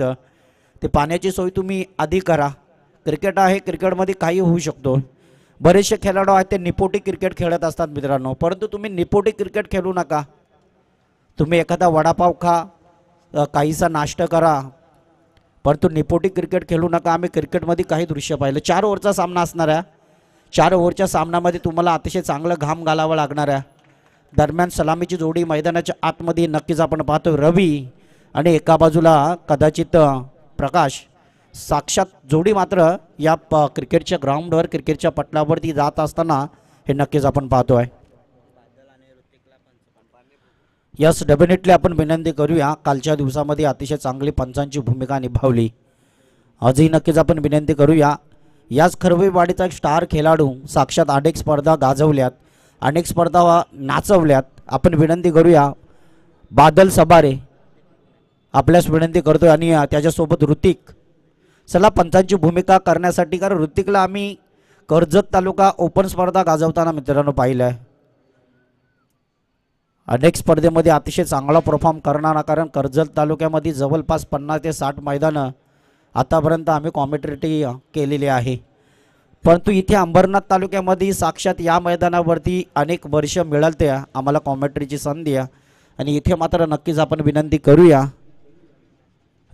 असतं ते पाण्याची सोय तुम्ही आधी करा. क्रिकेट आहे, क्रिकेटमध्ये काही होऊ शकतो. बरेचसे खेळाडू आहेत ते निपोटी क्रिकेट खेळत असतात मित्रांनो, परंतु तुम्ही निपोटी क्रिकेट खेळू नका. तुम्ही एखादा वडापाव खा, काहीसा नाश्ता करा, परंतु निपोटी क्रिकेट खेळू नका. आम्ही क्रिकेटमध्ये काही दृश्य पाहिलं. 4 ओव्हरचा सामना असणार आहे. 4 ओव्हरच्या सामन्यामध्ये तुम्हाला अतिशय चांगलं घाम घालावं लागणार आहे. दरम्यान सलामीची जोडी मैदानाच्या आतमध्ये नक्कीच आपण पाहतो रवी आणि एका बाजूला कदाचित प्रकाश. साक्षात जोडी मात्र या क्रिकेटच्या ग्राउंडवर क्रिकेटच्या पटलावरती जात असताना हे नक्कीच आपण पाहतो आहे. यस, डेफिनेटली आपण विनंती करूया. कालच्या दिवसामध्ये अतिशय चांगली पंचांची भूमिका निभावली. आजही नक्कीच आपण विनंती करूया. याच खरवेवाडीचा एक स्टार खेळाडू साक्षात अनेक स्पर्धा गाजवल्यात, अनेक स्पर्धा नाचवल्यात. आपण विनंती करूया बादल सबारे आपल्यास विनंती करतोय आणि त्याच्यासोबत ऋतिक. चला पंचांची भूमिका करण्यासाठी, कारण ऋतिकला आम्ही कर्जत तालुका ओपन स्पर्धा गाजवताना मित्रांनो पाहिलं आहे. अनेक स्पर्धेमध्ये अतिशय चांगला परफॉर्म करणारा, कारण कर्जत तालुक्यामध्ये जवळपास 50 ते 60 मैदानं आतापर्यंत आम्ही कॉमेंट्रेटी केलेली आहे. परंतु इथे अंबरनाथ तालुक्यामध्ये साक्षात या मैदानावरती अनेक वर्ष मिळालते आम्हाला कॉमेंट्रीची संधी आहे. आणि इथे मात्र नक्कीच आपण विनंती करूया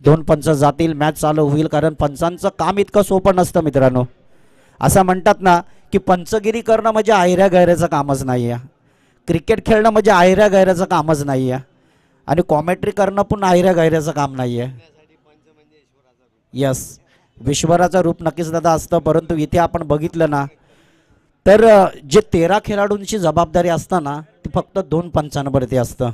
2 पंच जातील, मॅच चालू होईल. कारण पंचांचं काम इतकं सोपं नसतं मित्रांनो. असं म्हणतात ना की पंचगिरी करणं म्हणजे आयऱ्या गैऱ्याचं कामच नाही आहे. क्रिकेट खेळणं म्हणजे आयऱ्या गैऱ्याचं कामच नाही आहे. आणि कॉमेंट्री करणं पण आयऱ्या गैऱ्याचं काम नाही आहे. यस, विश्वराचं रूप नक्कीच दादा असतं. परंतु इथे आपण बघितलं ना तर जे 13 खेळाडूंची जबाबदारी असतं ना ती फक्त 2 पंचांवरती असतं.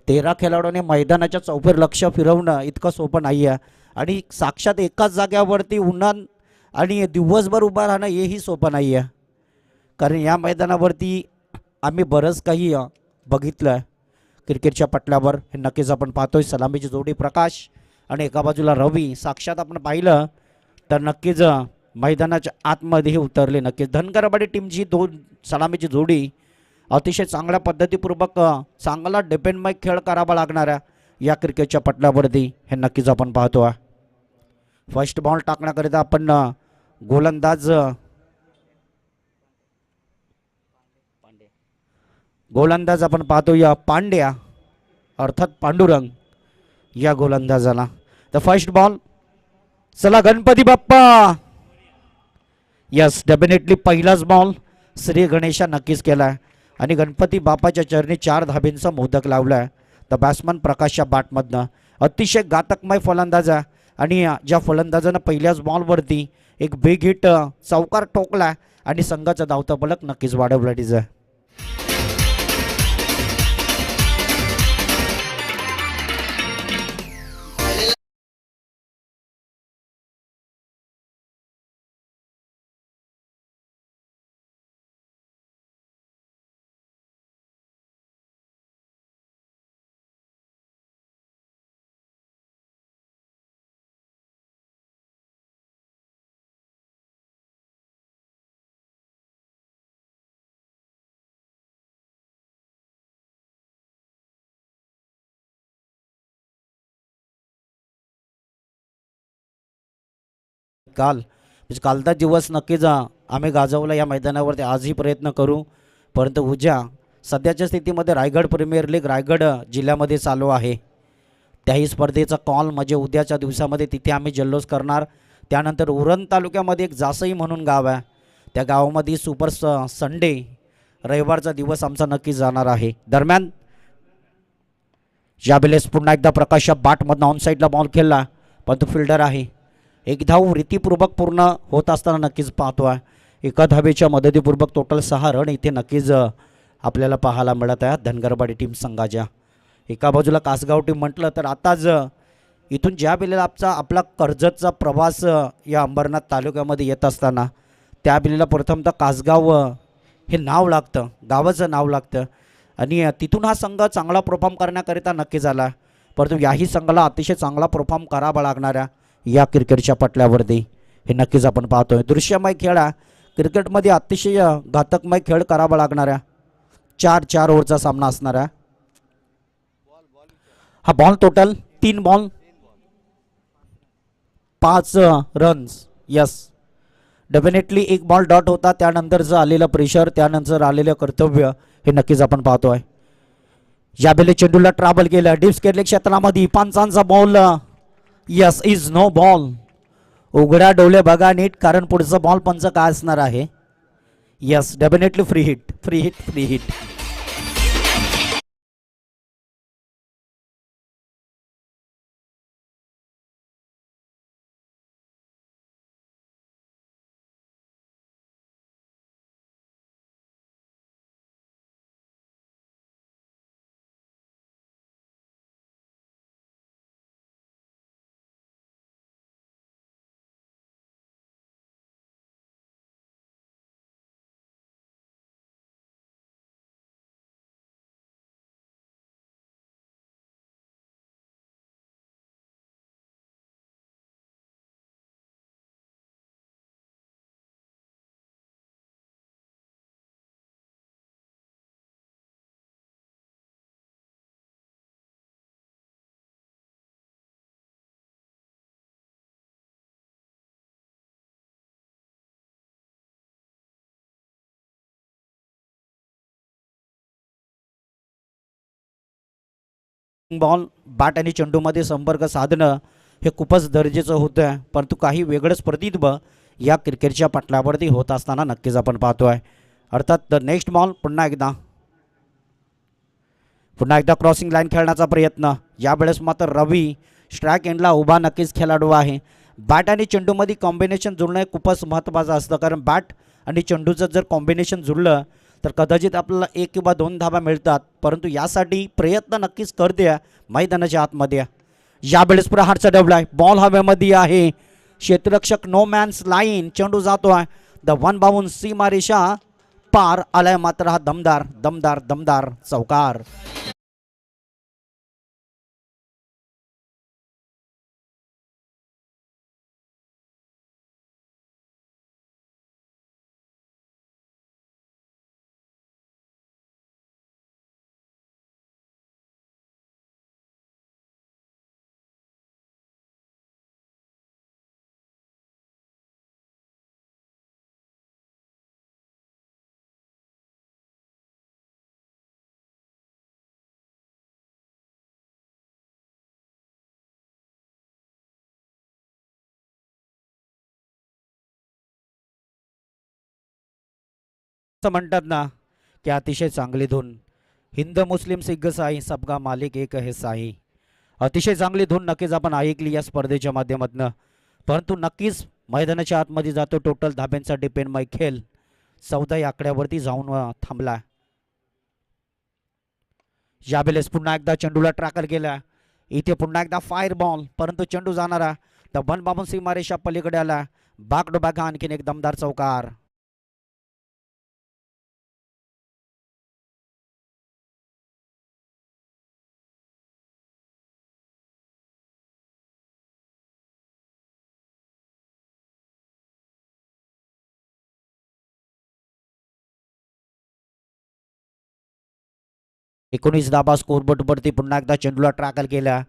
13 खेळाडूंनी मैदानाच्या चौफेर लक्ष फिरवणं इतकं सोपं नाही आहे. आणि साक्षात एकाच जाग्यावरती उन्हान आणि दिवसभर उभं राहणं हेही सोपं नाही आहे. कारण या मैदानावरती आम्ही बरंच काही बघितलं आहे क्रिकेटच्या पटल्यावर. हे नक्कीच आपण पाहतोय. सलामीची जोडी प्रकाश आणि एका बाजूला रवी. साक्षात आपण पाहिलं तर नक्कीच मैदानाच्या आतमध्ये उतरले. नक्कीच धनगरवाडी टीमची 2 सलामीची जोडी अतिशय चांगल्या पद्धतीपूर्वक चांगला डिपेंडमय खेळ करावा लागणाऱ्या या क्रिकेटच्या पटलावरती हे नक्कीच आपण पाहतो आहे. फर्स्ट बॉल टाकण्याकरिता आपण गोलंदाज आपण पाहतो या पांड्या अर्थात पांडुरंग या गोलंदाजाला. The first ball. चला गणपती बाप्पा. यस, डेफिनेटली पहिलाच बॉल श्री गणेशा नक्कीच केला आहे आणि गणपती बाप्पाच्या चरणी 4 धाबींचा मोदक लावला आहे. द बॅट्समन प्रकाशच्या बॅटमधनं अतिशय घातकमय फलंदाज आहे. आणि ज्या फलंदाजानं पहिल्याच बॉलवरती एक बिग हिट चौकार ठोकला आणि संघाचा धावता फलक नक्कीच वाढवला आहे. कालचा दिवस नक्कीच आम्ही गाजवला या मैदानावरती. आजही प्रयत्न करू. परंतु उद्या सध्याच्या स्थितीमध्ये रायगड प्रीमियर लीग रायगड जिल्ह्यामध्ये चालू आहे. त्याही स्पर्धेचा कॉल म्हणजे उद्याच्या दिवसामध्ये तिथे आम्ही जल्लोष करणार. त्यानंतर उरण तालुक्यामध्ये एक जासई म्हणून गाव आहे, त्या गावामध्ये सुपर संडे रविवारचा दिवस आमचा नक्की जाणार आहे. दरम्यान यावेळेस पुन्हा एकदा प्रकाश बाटमधनं ऑन साईडला बॉल खेळला, परंतु फिल्डर आहे. एक धाव रीतीपूर्वक पूर्ण होत असताना नक्कीच पाहतो आहे. एका धावेच्या मदतीपूर्वक टोटल 6 रन इथे नक्कीच आपल्याला पाहायला मिळत आहे धनगरवाडी टीम संघाच्या. एका बाजूला कासगाव टीम म्हटलं तर आताच इथून ज्या वेळेला आपला कर्जतचा प्रवास या अंबरनाथ तालुक्यामध्ये येत असताना त्या वेळेला प्रथमतः कासगाव हे नाव लागतं, गावाचं नाव लागतं आणि तिथून हा संघ चांगला परफॉर्म करण्याकरिता नक्की झाला. परंतु याही संघाला अतिशय चांगला परफॉर्म करावा लागणाऱ्या या क्रिकेटच्या पटल्यावरती हे नक्कीच आपण पाहतोय. दृश्यमय खेळ क्रिकेटमध्ये अतिशय घातकमय खेळ करावा लागणाऱ्या 4 ओव्हरचा सामना असणारा. हा ball total 3 ball 5 runs. Yes, definitely एक बॉल डॉट होता, त्यानंतरचं आलेलं प्रेशर, त्यानंतर आलेलं कर्तव्य हे नक्कीच आपण पाहतोय. यावेळी चेंडूला ट्रॅव्हल केलं डिप्स केले क्षेत्रामध्ये, पंचांचा ball. Yes, is no ball. उघड्या डोळे बघा नीट, कारण पुढचं बॉल पंच काय असणार आहे. Yes, definitely free hit, free hit, free hit. Ball bat आणि चेंडूमध्ये संपर्क साधणं हे खूपच गरजेचं होतं, परंतु काही वेगळंच प्रतिबिंब या क्रिकेटच्या पटलावरती होत असताना नक्कीच आपण पाहतोय. अर्थात द नेक्स्ट बॉल पुन्हा एकदा क्रॉसिंग लाईन खेळण्याचा प्रयत्न. यावेळेस मात्र रवी स्ट्राईक एंडला उभा नक्कीच खेळाडू आहे. बॅट आणि चेंडूमध्ये कॉम्बिनेशन जुळणं खूपच महत्त्वाचं असतं, कारण बॅट आणि चेंडूचं जर कॉम्बिनेशन जुळलं तर कदाचित आपल्याला 1 किंवा 2 धावा मिळतात, परंतु यासाठी प्रयत्न नक्कीच करते मैदानाच्या आतमध्ये. यावेळेस प्रहारचा डबलाय, बॉल हवेमध्ये आहे, क्षेत्ररक्षक नो मॅन्स लाईन, चेंडू जातोय द वन बाउंड सीमारेषा पार आलाय, मात्र हा दमदार दमदार दमदार चौकार. असं म्हणतात ना की अतिशय चांगली धून, हिंद मुस्लिम सिख साई सबका मालिक एक है साई. अतिशय चांगली धून नक्कीच आपण ऐकली या स्पर्धेच्या माध्यमातून, परंतु नक्कीच मैदानाच्या आतमध्ये जातो टोटल धाब्यांचा डिपेंडमय खेळ 14 या आकड्यावरती जाऊन थांबला. यावेळेस पुन्हा एकदा चेंडूला ट्रॅकल केला, इथे पुन्हा एकदा फायर बॉल, परंतु चेंडू जाणारा द वन बाबून सीमारेषा पलीकडे आला, बॅक टू बॅक आणखीन एक दमदार चौकार. एकोणीस धाबा स्कोरबोर्डवरती पुन्हा एकदा चेंडूला ट्रॅकल केला,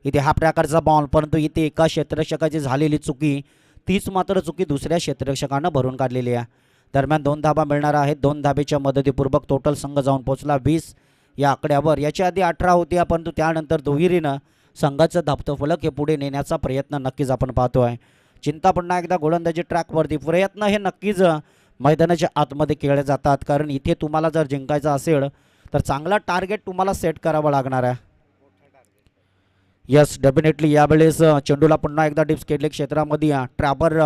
इथे हा प्रकारचा बॉल, परंतु इथे एका क्षेत्ररक्षकाची झालेली चुकी, तीच मात्र चुकी दुसऱ्या क्षेत्ररक्षकानं भरून काढलेली आहे. दरम्यान 2 धाबा मिळणार आहेत. 2 धाबेच्या मदतीपूर्वक टोटल संघ जाऊन पोहोचला 20 या आकड्यावर. याच्या आधी 18 होत्या, परंतु त्यानंतर दुहेरीनं संघाचं धाबतं फलक हे पुढे नेण्याचा प्रयत्न नक्कीच आपण पाहतोय. चिंता पुन्हा एकदा गोलंदाजी ट्रॅकवरती, प्रयत्न हे नक्कीच मैदानाच्या आतमध्ये केले जातात, कारण इथे तुम्हाला जर जिंकायचं असेल तर चांगला टार्गेट तुम्हाला सेट करावा लागणार आहे. यस, डेफिनेटली यावेळेस चेंडूला पुन्हा एकदा डिप्स केले क्षेत्रामध्ये, ट्रॅपर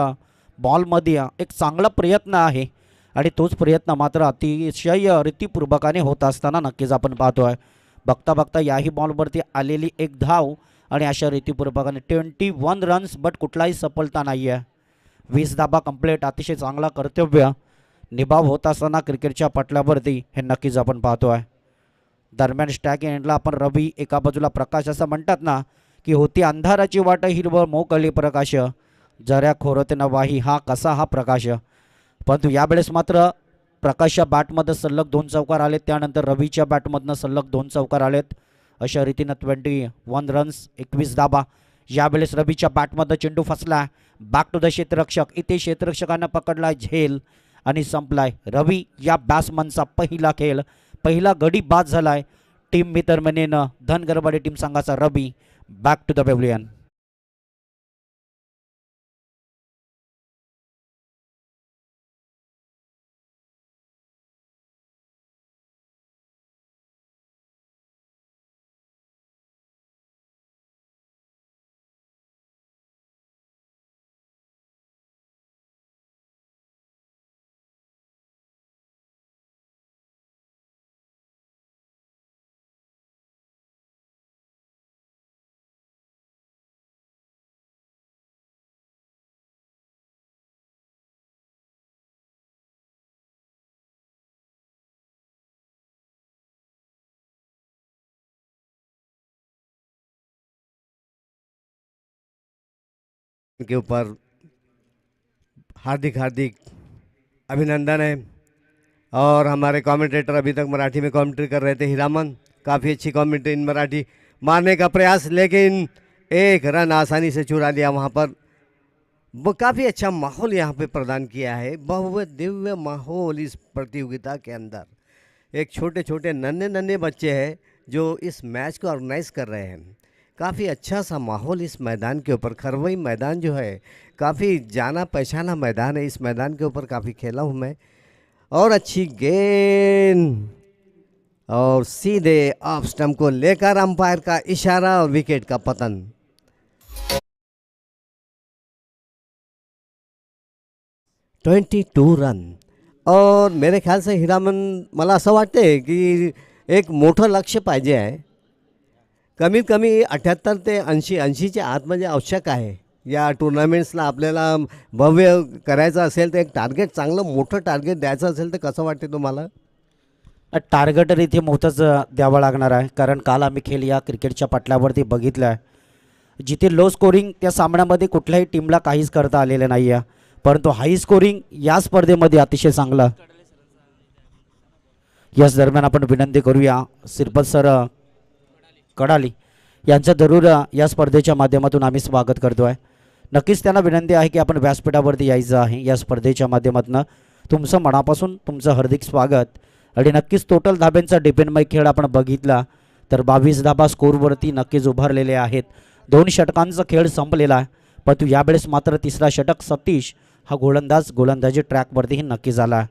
बॉलमध्ये एक चांगला प्रयत्न आहे आणि तोच प्रयत्न मात्र अतिशय रीतीपूर्वकाने होत असताना नक्कीच आपण पाहतोय. बघता बघता याही बॉलवरती आलेली एक धाव आणि अशा रीतीपूर्वकाने 21 रन्स, बट कुठलाही सफलता नाही आहे. 20 धाबा कंप्लीट. अतिशय चांगला कर्तव्य निभाव होत असताना क्रिकेटच्या पटलावरती हे नक्कीच आपण पाहतोय. दरम्यान स्टॅक एंडला आपण रवी, एका बाजूला प्रकाश, असं म्हणतात ना की होती अंधाराची वाट हिरवळ मोकळी प्रकाश, जऱ्या खोरते न वाही, हा कसा हा प्रकाश. परंतु यावेळेस मात्र प्रकाशच्या बॅटमध्ये सलग 2 चौकार आलेत, त्यानंतर रवीच्या बॅटमधनं सलग 2 चौकार आलेत. अशा रीतीनं 21 रन्स 21 धाबा यावेळेस रवीच्या बॅटमध्ये चेंडू फसला, बॅक टू द क्षेत्ररक्षक. इथे क्षेत्ररक्षकानं पकडला झेल आणि संपलाय. रवी या बॅट्समनचा पहिला गडी बाद झालाय. टीम मित्रमनेनं धनगरवाडी टीम संघाचा रवी बॅक टू द पॅव्हलियन. के ऊपर हार्दिक हार्दिक अभिनंदन है। और हमारे कमेंटेटर अभी तक मराठी में कमेंट्री कर रहे थे, हीरामन, काफ़ी अच्छी कमेंट्री इन मराठी, मारने का प्रयास, लेकिन एक रन आसानी से चुरा लिया वहाँ पर। वो काफ़ी अच्छा माहौल यहाँ पे प्रदान किया है, भव्य दिव्य माहौल इस प्रतियोगिता के अंदर। एक छोटे छोटे नन्हे नन्हे बच्चे हैं जो इस मैच को ऑर्गेनाइज कर रहे हैं। काफ़ी अच्छा सा माहौल इस मैदान के ऊपर। खरवई मैदान जो है काफ़ी जाना पहचाना मैदान है। इस मैदान के ऊपर काफ़ी खेला हूँ मैं। और अच्छी गेंद और सीधे ऑफ स्टंप को लेकर अंपायर का इशारा और विकेट का पतन। Twenty 22 run. और मेरे ख्याल से हिरामन, मला असं वाटते की एक मोठं लक्ष्य पाहिजे आहे। कमीत कमी 78 ते 80च्या आत म्हणजे आवश्यक आहे। या टुर्नामेंट्सला आपल्याला भव्य करायचं असेल तर एक टार्गेट, चांगलं मोठं टार्गेट द्यायचं असेल तर कसं वाटते तुम्हाला? टार्गेट इथे मोठंच द्यावं लागणार आहे, कारण काल आम्ही खेळ या क्रिकेटच्या पटलावरती बघितलं आहे, जिथे लो स्कोरिंग त्या सामन्यामध्ये कुठल्याही टीमला काहीच करता आलेलं नाही आहे, परंतु हाय स्कोरिंग या स्पर्धेमध्ये अतिशय चांगलं। याच दरम्यान आपण विनंती करूया सिरपत सर कडाली यांचं जरूर या स्पर्धेच्या माध्यमातून आम्ही स्वागत करतो आहे। नक्कीच त्यांना विनंती आहे की आपण व्यासपीठावरती यायचं आहे। या स्पर्धेच्या माध्यमातून तुमचं मनापासून तुमचं हार्दिक स्वागत। आणि नक्कीच टोटल धाब्यांचा डिपेंडमय खेळ आपण बघितला तर 22 धाबा स्कोरवरती नक्कीच उभारलेले आहेत। 2 षटकांचा खेळ संपलेला आहे, परंतु यावेळेस मात्र तिसरा षटक सतीश हा गोलंदाजी ट्रॅकवरतीही नक्की झाला।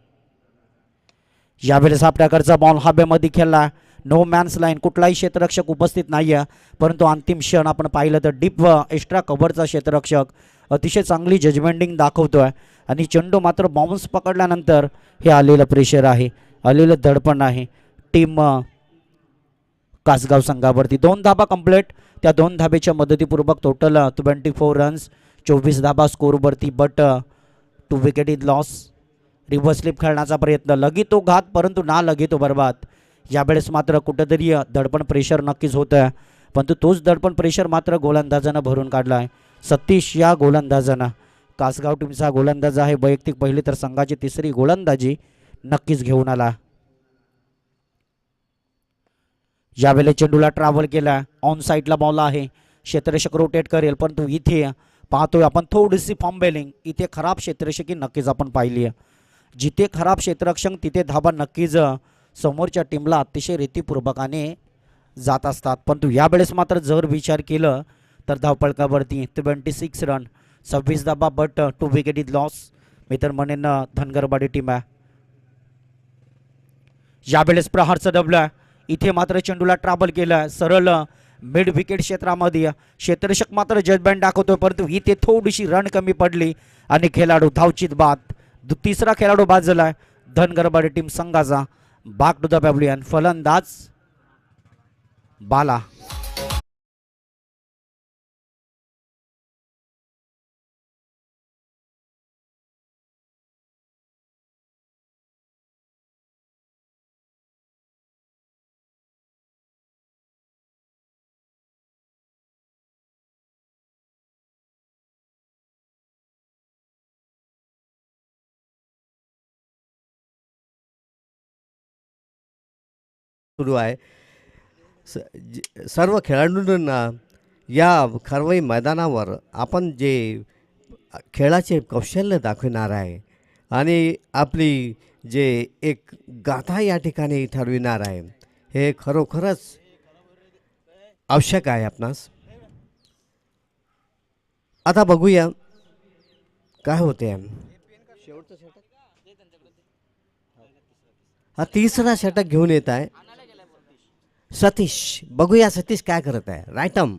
यावेळेस हा प्रकारचा बॉल हवेमध्ये खेळला, नो मॅन्स लाईन, कुठलाही क्षेत्ररक्षक उपस्थित नाही आहे, परंतु अंतिम क्षण आपण पाहिलं तर डीप एक्स्ट्रा कव्हरचा क्षेत्ररक्षक अतिशय चांगली जजमेंटिंग दाखवतोय आणि चेंडू मात्र बाउन्स पकडल्यानंतर हे आलेलं प्रेशर आहे, आलेलं दडपण आहे टीम कासगाव संघावरती। 2 धाबा कंप्लीट, त्या 2 धाबेच्या मदतीपूर्वक टोटल 24 रन्स, 24 धाबा स्कोरवरती, but 2 wicket is loss. Reverse slip खेळण्याचा प्रयत्न, लगी तो घात परंतु ना लगी तो बर्बाद। यावेळेस मात्र कुठेतरी दडपण प्रेशर नक्कीच होतं आहे, परंतु तोच दडपण प्रेशर मात्र गोलंदाजानं भरून काढला आहे। सतीश या गोलंदाजानं, कासगाव टीमचा गोलंदाज आहे, वैयक्तिक पहिली तर संघाची तिसरी गोलंदाजी नक्कीच घेऊन आला। यावेळेस चेंडूला ट्रॅव्हल केला, ऑन साईडला बॉल आहे, क्षेत्ररक्षक रोटेट करेल, परंतु इथे पाहतोय आपण थोडीशी फॉर्मबेलिंग, इथे खराब क्षेत्ररक्षकी नक्कीच आपण पाहिली आहे। जिथे खराब क्षेत्ररक्षक तिथे धाबा नक्कीच समोरच्या टीमला अतिशय रीतीपूर्वकाने जात असतात, परंतु यावेळेस मात्र जर विचार केलं तर धावपळकावरती 26 रन, 26 धाबा, बट 2 विकेट इज लॉस। मित्रमनेन धनगरवाडी टीम आहे। यावेळेस प्रहारचं डबलं, इथे मात्र चेंडूला ट्रॅव्हल केलं, सरळ मिड विकेट क्षेत्रामध्ये, क्षेत्ररक्षक मात्र जजमेंट दाखवतोय, परंतु इथे थोडीशी रन कमी पडली आणि खेळाडू धावचित बाद। तिसरा खेळाडू बाद झालाय धनगरवाडी टीम संघाचा। बॅक टू द पॅव्हलियन, फलंदाज बाला। सुरू आहे। सर्व खेळाडूंना या खरवई मैदानावर आपण जे खेळाचे कौशल्य दाखविणार आहे आणि आपली जे एक गाथा या ठिकाणी ठरविणार आहे, हे खरोखरच आवश्यक आहे आपणास. आता बघूया काय होते. हा तिसरा षटक घेऊन येत आहे सतीश. बघूया सतीश काय करत आहे. रायटम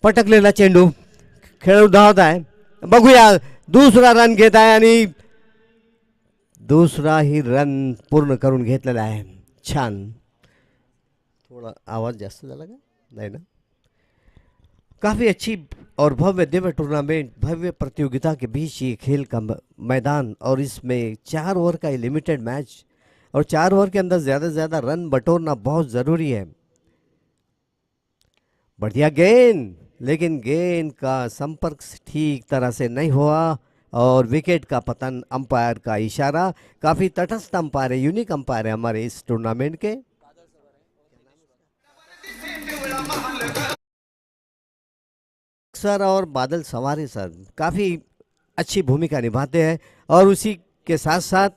पटकलेला चेंडू, खेळू धावत आहे. बघूया दुसरा रन घेत आहे आणि दुसराही रन पूर्ण करून घेतलेला आहे. छान. थोड़ा आवाज़ जास्त झाला का नहीं ना. काफ़ी अच्छी और भव्य दिव्य टूर्नामेंट, भव्य प्रतियोगिता के बीच ये खेल का मैदान, और इसमें 4 ओवर का लिमिटेड मैच, और 4 ओवर के अंदर ज़्यादा से ज़्यादा रन बटोरना बहुत ज़रूरी है. बढ़िया गेंद, लेकिन गेंद का संपर्क ठीक तरह से नहीं हुआ और विकेट का पतन. अंपायर का इशारा. काफ़ी तटस्थ अंपायर है, यूनिक अंपायर है हमारे इस टूर्नामेंट के. सर और बादल सवारी सर काफ़ी अच्छी भूमिका निभाते हैं, और उसी के साथ साथ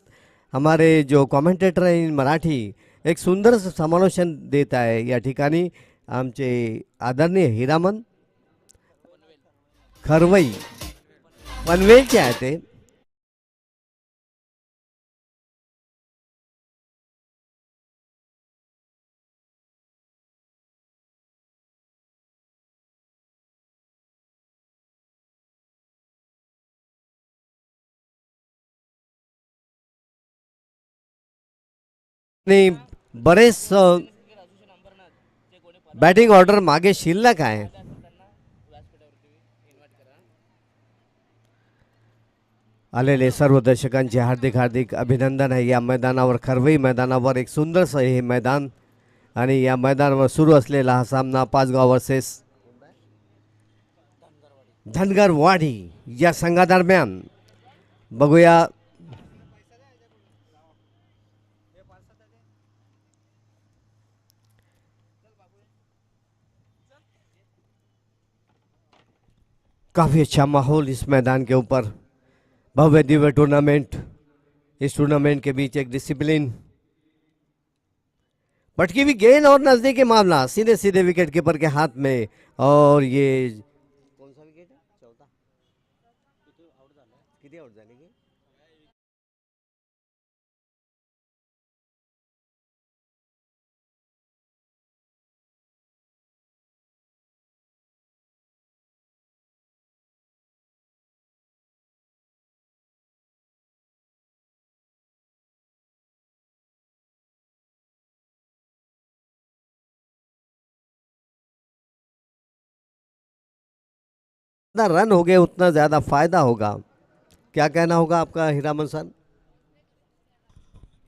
हमारे जो कमेंटेटर हैं इन मराठी एक सुंदर समालोचन देता है या ठिकाणी आमचे आदरणीय हिरामन खरवई पनवेलचे आहे ते. आणि बरेच बॅटिंग ऑर्डर मागे शिल्लक आहे. आलेले सर्व दर्शकांचे हार्दिक हार्दिक अभिनंदन आहे. या मैदानावर खरवई मैदानावर एक सुंदरसं हे मैदान, आणि या मैदानावर सुरू असलेला हा सामना पाचगाव वर्सेस धनगरवाडी या संघादरम्यान. बघूया काफ़ी अच्छा माहौल इस मैदान के ऊपर. भव्य दिव्य टूर्नामेंट, इस टूर्नामेंट के बीच एक डिसिप्लिन. पटकी हुई गेंद और नजदीकी मामला सीधे सीधे विकेट कीपर के हाथ में, और ये कौन सा विकेट है. चौथा. किती आउट झाले की. जितना रन हो गए उतना ज़्यादा फायदा होगा. क्या कहना होगा आपका हिरामन सर.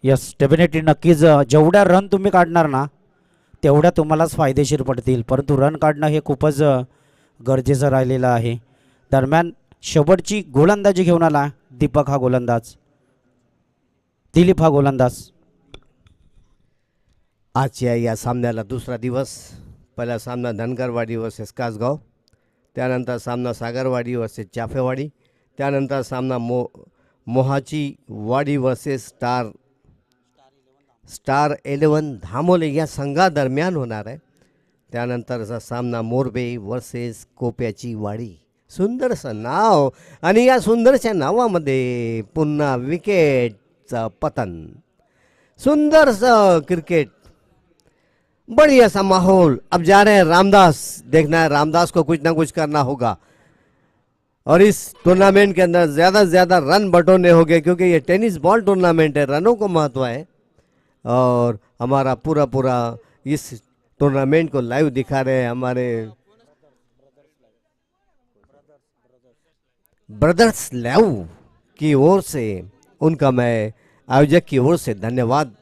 यस, डेफिनेटली नक्कीच. जेवढ्या रन तुम्ही काढणार ना तेवढ्या तुम्हालाच फायदेशीर पडतील, परंतु रन काढणं हे खूपच गरजेचं राहिलेलं आहे. दरम्यान शेवटची गोलंदाजी घेऊन आला दीपक हा गोलंदाज, दिलीप हा गोलंदाज. आजच्या या सामन्याला दुसरा दिवस. पहिला सामना धनगरवाडी वर्सेस कासगाव, त्यानंतर सामना सागरवाडी वर्सेस चाफेवाडी, त्यानंतर सामना मोहाची वाडी वर्सेस स्टार 11 धामोले या संघादरम्यान होणार आहे. त्यानंतरचा सामना मोरबे वर्सेस कोप्याची वाडी. सुंदरसं नाव, आणि या सुंदरच्या नावामध्ये पुन्हा विकेटचं पतन. सुंदरसं क्रिकेट, बढ़िया सा माहौल. अब जा रहे हैं रामदास. देखना है रामदास को कुछ ना कुछ करना होगा, और इस टूर्नामेंट के अंदर ज़्यादा से ज़्यादा रन बटोरने होंगे, क्योंकि ये टेनिस बॉल टूर्नामेंट है, रनों को महत्व है. और हमारा पूरा इस टूर्नामेंट को लाइव दिखा रहे हैं हमारे ब्रदर्स लाइव की ओर से. उनका मैं आयोजक की ओर से धन्यवाद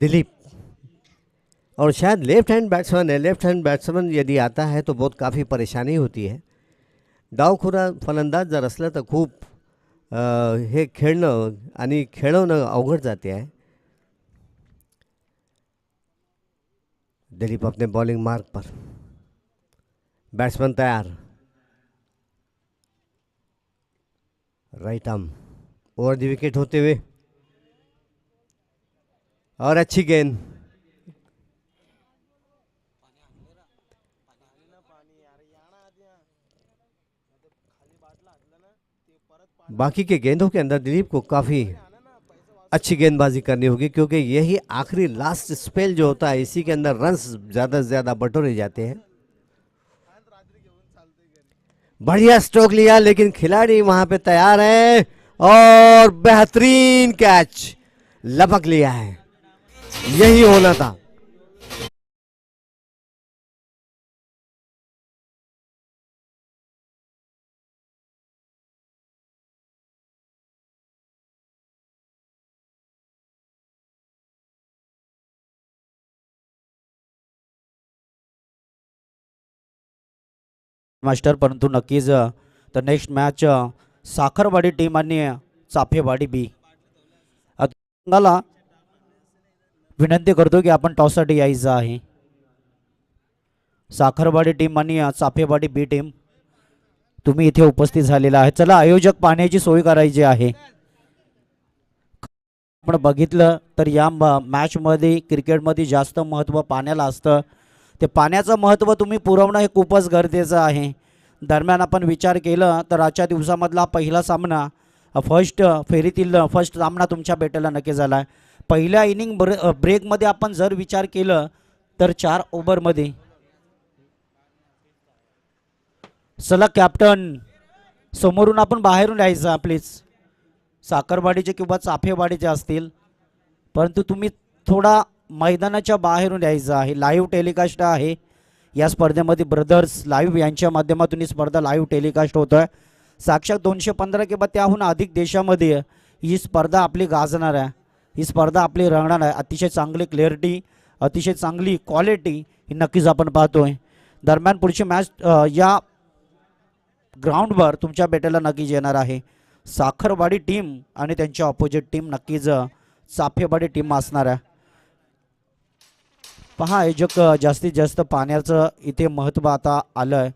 दिलीप, और शायद लेफ्ट हैंड बैट्समैन है। लेफ्ट हैंड बैट्समैन यदि आता है तो बहुत काफ़ी परेशानी होती है। डावखुरा फलंदाज जर असलं तर खूप हे खेळणं आणि खेळवणं अवघड जाते आहे। दिलीप अपने बॉलिंग मार्क पर, बैट्समैन तैयार, right arm over the wicket होते हुए, और अच्छी गेंद, बाकी के गेंदों के अंदर दिलीप को काफ़ी अच्छी गेंदबाजी करनी होगी, क्योंकि यही आखिरी लास्ट स्पेल जो होता है इसी के अंदर रन्स ज़्यादा से ज़्यादा बटोरे जाते हैं। बढ़िया स्ट्रोक लिया, लेकिन खिलाड़ी वहां पे तैयार है और बेहतरीन कैच लपक लिया है, यही होना था। मास्टर, परंतु नक्कीच तर नेक्स्ट मॅच साखरवाडी टीम आणि चाफेवाडी बी संघाला विनंती करतो की आपण टॉससाठी यायचं आहे। साखरवाडी टीम आणि चाफेवाडी बी टीम तुम्ही इथे उपस्थित झालेला आहे। चला, आयोजक पाण्याची सोय करायची आहे। आपण बघितलं तर या मॅचमध्ये क्रिकेटमध्ये जास्त महत्त्व पाण्याला असतं। ते पाण्याचं महत्त्व तुम्ही पुरवणं हे खूपच गरजेचं आहे। दरम्यान आपण विचार केलं तर आजच्या दिवसामधला पहिला सामना फर्स्ट फेरीतील फर्स्ट सामना तुमच्या बेटाला नक्की झाला आहे। पहिल्या इनिंग ब्रेकमध्ये आपण जर विचार केलं तर 4 ओव्हरमध्ये चला कॅप्टन समोरून आपण बाहेरून यायचं प्लीज। साखरवाडीचे किंवा चाफेवाडीचे असतील, परंतु तुम्ही थोडा मैदानाच्या बाहेरून यायचं आहे। लाईव्ह टेलिकास्ट आहे या स्पर्धेमध्ये, ब्रदर्स लाईव्ह यांच्या माध्यमातून ही स्पर्धा लाईव्ह टेलिकास्ट होत आहे। साक्षात 215 किंवा त्याहून अधिक देशामध्ये ही स्पर्धा आपली गाजणार आहे, ही स्पर्धा आपली रंगणार आहे। अतिशय चांगली क्लिअरिटी, अतिशय चांगली क्वालिटी ही नक्कीच आपण पाहतोय। दरम्यान पुढची मॅच या ग्राउंडवर तुमच्या बेटाला नक्कीच येणार आहे। साखरवाडी टीम आणि त्यांच्या ऑपोजिट टीम नक्कीच चाफेवाडी टीम असणार आहे। पहा, आयोजक जास्तीत जास्त पाण्याचं इथे महत्त्व आता आलं आहे।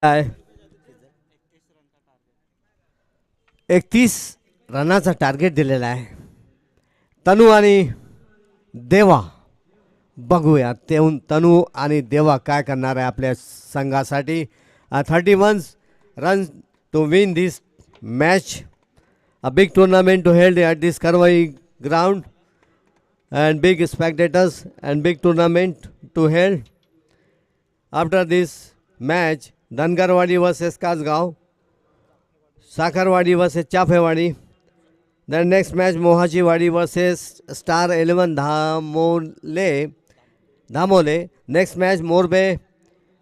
आहे 31 रनाचा टार्गेट दिलेला आहे। तनू आणि देवा, बघूया तनू आणि देवा काय करणार आहे आपल्या संघासाठी। 31 run to win this match, a big tournament to held at this Karwai ground and big spectators and big tournament to held. After this match, Dangarwadi versus Kasgaon, Sakarwadi versus Chafewadi. Then next match, Mohachiwadi versus Star 11 Dhamole. Next match, Morbe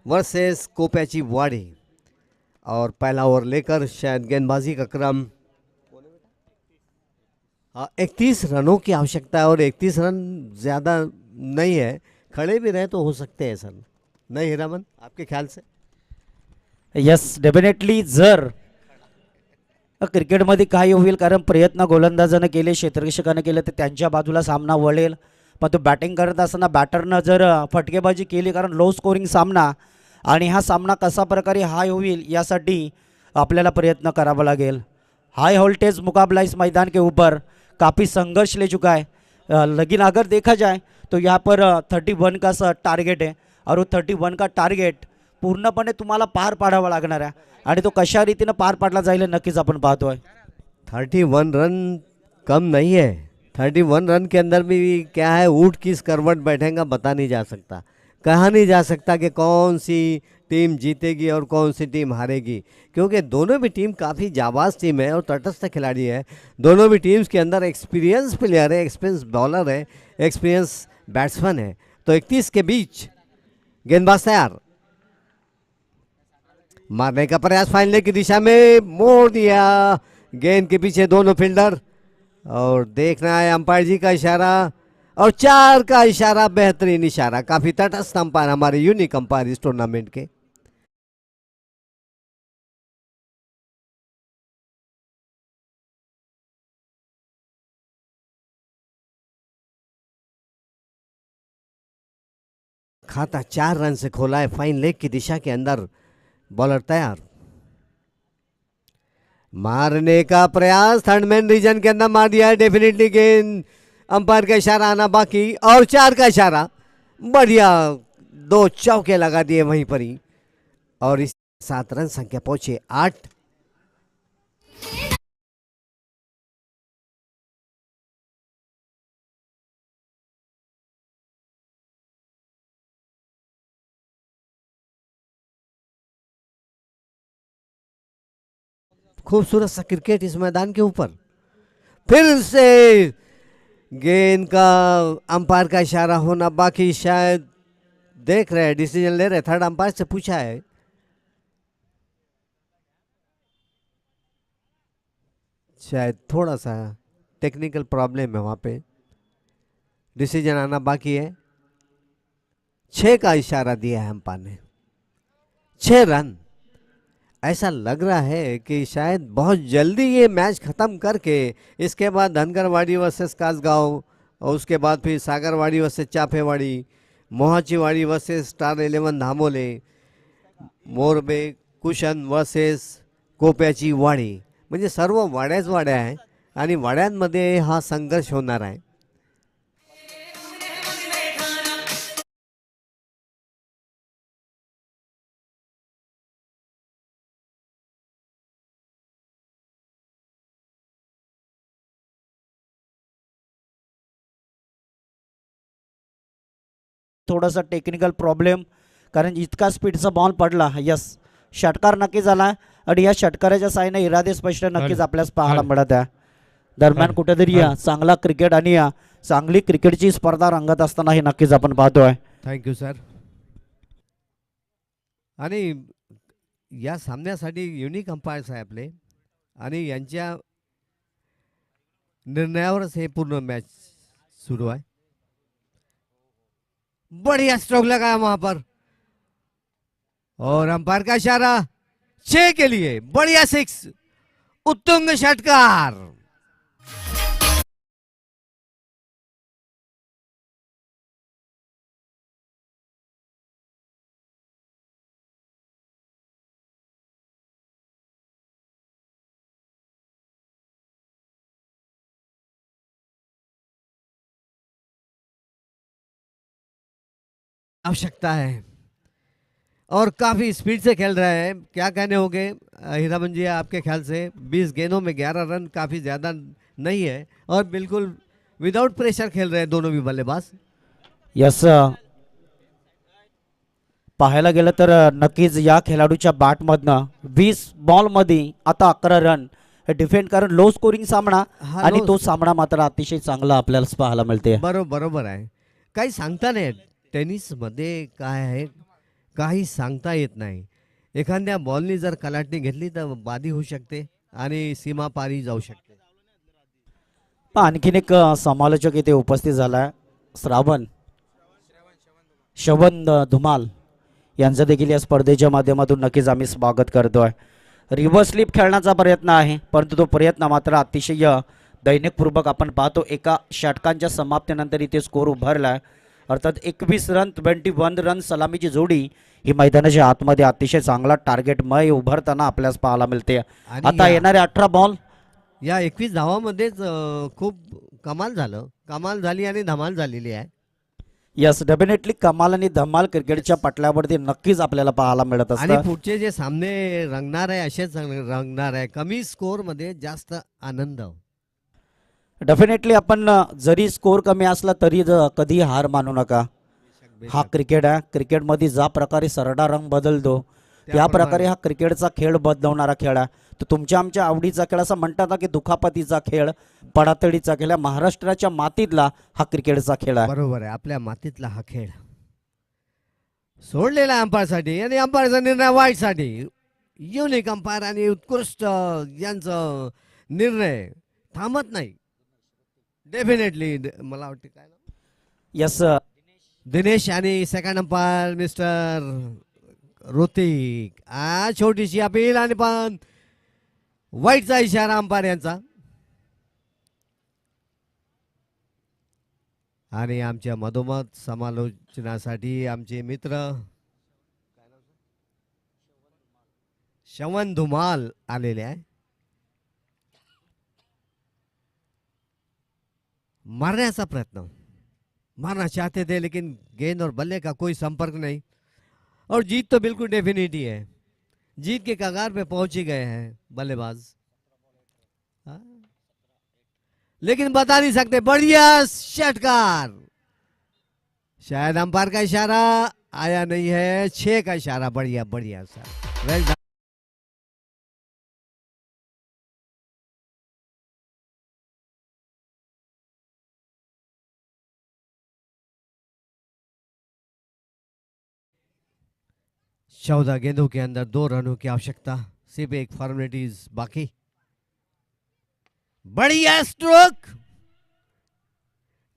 versus Kopachi Wadi. और पहला over लेकर शायद गेंदबाजी का क्रम 31 रनों की आवश्यकता है, और 31 रन ज़्यादा नहीं है। खड़े भी रहे तो हो सकते हैं सर, नहीं हीरामन, आपके ख्याल से? Yes definitely. जर क्रिकेटमध्ये काय होईल, कारण प्रयत्न गोलंदाजानं केले, क्षेत्ररक्षकानं केले, तर त्यांच्या बाजूला सामना वळेल. पण तो बॅटिंग करत असताना बॅटरनं जर फटकेबाजी केली, कारण लो स्कोरिंग सामना, आणि हा सामना कसा प्रकारे हाय होईल यासाठी आपल्याला प्रयत्न करावा लागेल. हाई वोल्टेज मुकाबला इस मैदान के ऊपर काफ़ी संघर्ष ले चुका है, लेकिन अगर देखा जाए तो यहाँ पर 31 का टारगेट है, और वो 31 का टार्गेट पूर्णपणे तुम्हाला पार पाडावा लागणार आहे, आणि तो कशा रीतीनं पार पाडला जाईल हे नक्कीच आपण पाहतोय. 31 रन कम नहीं है. 31 रन के अंदर भी क्या है, ऊँट किस करवट बैठेगा बता नहीं जा सकता. कहा नहीं जा सकता कि कौन सी टीम जीतेगी और कौन सी टीम हारेगी, क्योंकि दोनों भी टीम काफ़ी जाबाज टीम है और तटस्थ खिलाड़ी है. दोनों भी टीम्स के अंदर एक्सपीरियंस प्लेयर है, एक्सपीरियंस बॉलर है, एक्सपीरियंस बैट्समैन है. तो 31 के बीच गेंदबाज तैयार, मारने का प्रयास फाइनल की दिशा में, मोड़ दिया गेंद के पीछे दोनों फील्डर. और देखना है अंपायर जी का इशारा, और 4 का इशारा, बेहतरीन इशारा. काफ़ी तटस्थ अंपायर हमारे यूनिक अंपायर इस टूर्नामेंट के. खाता 4 रन से खोला है फाइन लेग की दिशा के अंदर. बॉलर तैयार, मारने का प्रयास, थर्ड मैन रीजन के अंदर मार दिया है. डेफिनेटली गेंद, अंपायर का इशारा आना बाकी, और 4 का इशारा. बढ़िया, 2 चौके लगा दिए वहीं पर ही, और इस 7 रन संख्या पहुंचे 8. खूबसूरत सा क्रिकेट इस मैदान के ऊपर. फिर से गेंद का अंपायर का इशारा होना बाकी, शायद देख रहे हैं, डिसीजन ले रहे. थर्ड अंपायर से पूछा है, शायद थोड़ा सा टेक्निकल प्रॉब्लम है वहाँ पे, डिसीजन आना बाकी है. 6 का इशारा दिया है अंपायर ने. 6 रन. ऐसा लग रहा है कि शायद बहुत जल्दी ये मैच ख़त्म करके इसके बाद धनगरवाड़ी वर्सेस कासगांव, और उसके बाद फिर Sagarwadi versus Chafewadi, Mohachiwadi versus star 11 Dhamole, Morbe कुशन वर्सेस कोप्याची वाडी, म्हणजे सर्व वाड्याच वाड्या आहे आणि वाड्यांमध्ये हा संघर्ष होणार आहे. थोडासा टेक्निकल प्रॉब्लेम, कारण इतका स्पीडचा बॉल पडला. यस, षटकार नक्की झाला, आणि या षटकाराच्या साईने इरादे स्पष्ट नक्कीच आपल्यास पाहायला मिळत आहे. दरम्यान कुठेतरी चांगला क्रिकेट आणि चांगली क्रिकेटची स्पर्धा रंगत असताना हे नक्कीच आपण पाहतोय. Thank you sir. आणि या सामन्यासाठी युनिक अंपायर्स आहे आपले, आणि यांच्या निर्णयावरच हे पूर्ण मैच शुरू है. बढ़िया स्ट्रोक लगाया वहां पर, और अंपायर का इशारा 6 के लिए. बढ़िया 6, उत्तुंग षटकार. आवश्यकता है, और काफ़ी स्पीड से खेल रहे हैं. क्या कहने होंगे हीरामन जी, आपके ख्याल से 20 गेंदों में 11 रन काफ़ी ज़्यादा नहीं है, और बिल्कुल विदाउट प्रेशर खेल रहे हैं दोनों भी बल्लेबाज. यस, पाहायला गेलं तर नक्कीच या खेळाडूच्या बॅटमधनं 20 बॉलमध्ये आता 11 रन हे डिफेंड, कारण लो स्कोरिंग सामना, आणि तो सामना मात्र अतिशय चांगला आपल्याला पाहायला मिळते. बरोबर आहे. काही सांगता नाही, टेनिसमध्ये काय आहे, काही सांगता येत नाही. एखाद्या बॉलनी जर कलाटणी घेतली तर बादी होऊ शकते आणि सीमा पारी जाऊ शकते. आणखीन एक समालोचक इथे उपस्थित झाला आहे, श्रावण धुमाल. यांचं देखील या स्पर्धेच्या माध्यमातून नक्कीच आम्ही स्वागत करतोय. रिव्हर्स स्लिप खेळण्याचा प्रयत्न आहे, परंतु तो प्रयत्न मात्र अतिशय दैनिकपूर्वक आपण पाहतो. एका षटकांच्या समाप्तीनंतर इथे स्कोर उभारला आहे, अर्थात 21 रन 21 रन सलामीची जोडी ही मैदानाच्या आतमध्ये अतिशय चांगला टार्गेटमय उभारताना आपल्यास पाहायला मिळते. आणि आता येणारे 18 बॉल या 21 धावामध्येच खूप कमाल झाली आणि धमाल झालेली आहे. यस, डेफिनेटली कमाल आणि धमाल क्रिकेटच्या पटल्यावरती नक्कीच आपल्याला पाहायला मिळत आणि असतं. पुढचे जे सामने रंगणार आहे असेच रंगणार आहे. कमी स्कोर मध्ये जास्त आनंद. डेफिनेटली आपण जरी स्कोर कमी असला तरी कधी हार मानू नका. हा क्रिकेट आहे. क्रिकेटमध्ये ज्या प्रकारे सरडा रंग बदलतो त्या प्रकारे हा क्रिकेटचा खेळ बदलवणारा खेळ आहे. तर तुमच्या आमच्या आवडीचा खेळ असं म्हणतात ना की दुखापतीचा खेळ, पडातडीचा खेळ, महाराष्ट्राच्या मातीतला हा क्रिकेटचा खेळ आहे. बरोबर आहे. आपल्या मातीतला हा खेळ सोडलेला अंपायरसाठी आणि अंपायरचा निर्णय वाईटसाठी. युनिक अंपायर आणि उत्कृष्ट यांचं निर्णय थांबत नाही. डेफिनेटली मला वाटतं काय यस, दिनेश आणि सेकंड अंपायर मिस्टर ऋतिक. छोटीशी अपील आणि पण वाईटचा इशारा अंपायर यांचा. आणि आमच्या मधोमध समालोचनासाठी आमचे मित्र श्रवण धुमाल आलेले आहे. मारण्याचा प्रयत्न मारना चाहते थे लेकिन गेंद और बल्ले का कोई संपर्क नहीं और जीत तो बिल्कुल डेफिनेटली है. जीत के कगार पे पहुंच ही गए हैं बल्लेबाज. लेकिन बता नहीं सकते. बढ़िया षटकार. शायद अंपायर का इशारा आया नहीं है. 6 का इशारा. बढ़िया बढ़िया सर, वेल डन. चौदह गेंदों के अंदर 2 रनों की आवश्यकता. सिर्फ एक फॉर्मेलिटीज बाकी. बढ़िया स्ट्रोक,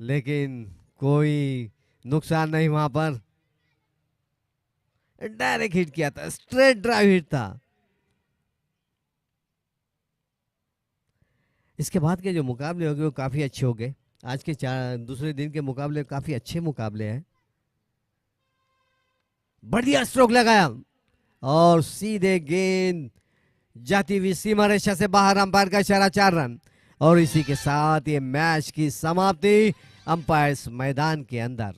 लेकिन कोई नुकसान नहीं वहां पर. डायरेक्ट हिट किया था. स्ट्रेट ड्राइव हिट था. इसके बाद के जो मुकाबले हो गए वो काफी अच्छे हो गए. आज के दूसरे दिन के मुकाबले काफी अच्छे मुकाबले हैं. बढ़िया स्ट्रोक लगाया और सीधे गेंद जाती हुई सीमा रेखा से बाहर. अंपायर का इशारा 4 रन. और इसी के साथ ये मैच की समाप्ति. अंपायर्स मैदान के अंदर.